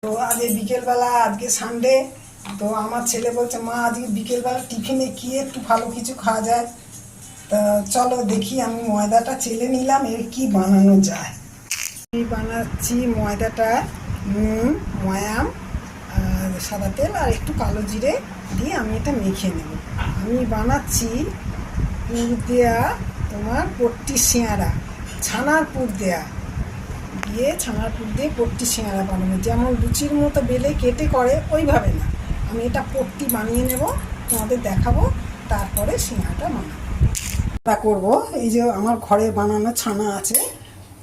তো আজকে বিকেলবেলা, আজকে সানডে, তো আমার ছেলে বলছে মা আজকে বিকেলবেলা টিফিনে কি একটু ভালো কিছু খাওয়া যায়। তা চলো দেখি, আমি ময়দাটা চেলে নিলাম, এর কি বানানো যায়। আমি বানাচ্ছি ময়দাটা নুন, ময়াম আর সাদা তেল আর একটু কালো জিরে দিয়ে আমি এটা মেখে নেব। আমি বানাচ্ছি পুর দেয়া তোমার পট্টি সিঙাড়া, ছানার পুর দেয়া দিয়ে, ছানার পুর দিয়ে পট্টি সিঙাড়া বানাবো। যেমন লুচির মতো বেলে কেটে করে ওইভাবে না, আমি এটা পট্টি বানিয়ে নেব, তোমাদের দেখাবো, তারপরে সিঙাড়াটা বানাবো। তা করবো, এই যে আমার ঘরে বানানো ছানা আছে,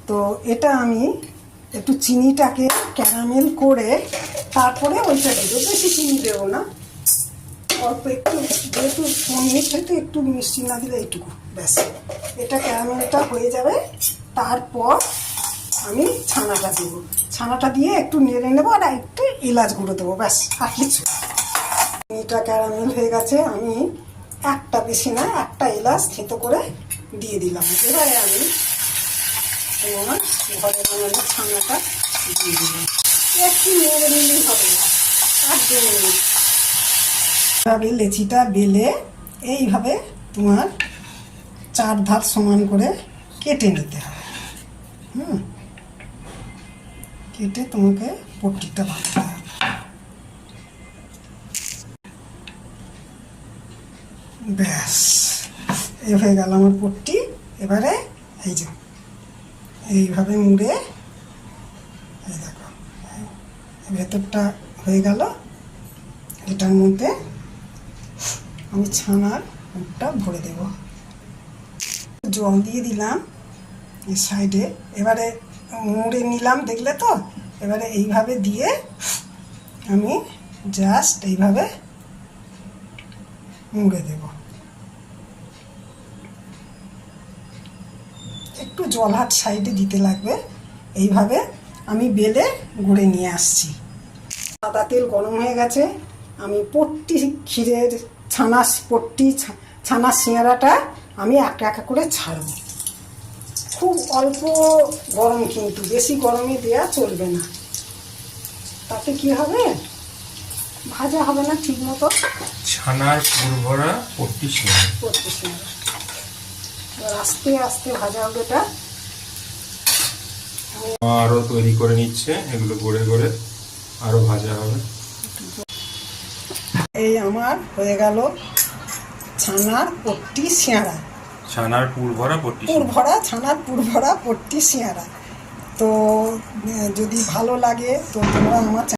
তো এটা আমি একটু চিনিটাকে ক্যারামেল করে তারপরে ওইটা দেবো। বেশি চিনি দেবো না, অল্প একটু, যেহেতু মিষ্টি একটু মিষ্টি না দিলে এইটুকু ব্যাস। এটা ক্যারামেলটা হয়ে যাবে, তারপর আমি ছানাটা দেবো। ছানাটা দিয়ে একটু নেড়ে নেবো আর একটু এলাচ গুঁড়ো দেবো, ব্যাস, আর কিছু। চিনিটা ক্যারামেল হয়ে গেছে, আমি একটা, বেশি না, একটা এলাচ থেতো করে দিয়ে দিলাম। এবারে আমি তোমার ঘরে বানানো ছানাটা দিয়ে দিলাম, একটু নেড়ে নিলেই হবে, আর 2 মিনিট। এইভাবে লেচিটা বেলে এইভাবে তোমার 4 ধার সমান করে কেটে নিতে হবে। কেটে তোমাকে পট্টিটা বানাতে হবে। ব্যাস, এই হয়ে গেল আমার পট্টি। এবারে এই যে এইভাবে মুড়ে, এই দেখো ভেতরটা হয়ে গেল। এটার মধ্যে আমি ছানার পুরটা ভরে দেব। জল দিয়ে দিলাম এই সাইডে, এবারে মুড়ে নিলাম, দেখলে তো। এবারে এইভাবে দিয়ে আমি জাস্ট এইভাবে মুড়ে দেব। একটু জলহাট সাইডে দিতে লাগবে। এইভাবে আমি বেলে গড়ে নিয়ে আসছি। সাদা তেল গরম হয়ে গেছে, আমি পট্টি ক্ষীরের পট্টি ছানার সিঙাড়াটা আমি একা একা করে ছাড়ব। খুব অল্প গরম, কিন্তু বেশি গরমে দেওয়া চলবে না, তাতে কি হবে, ভাজা হবে না ঠিক মতো। ছানার পুর ভরা পট্টি সিঙাড়া, আস্তে আস্তে ভাজা হবে। এটা আরো তৈরি করে নিচ্ছে, এগুলো গড়ে গড়ে আরো ভাজা হবে। এই আমার হয়ে গেল ছানার পট্টি সিঙাড়া, ছানার পুর ভরা পট্টি, ছানার পুর ভরা পট্টি সিঙাড়া। তো যদি ভালো লাগে তো তোমরা আমার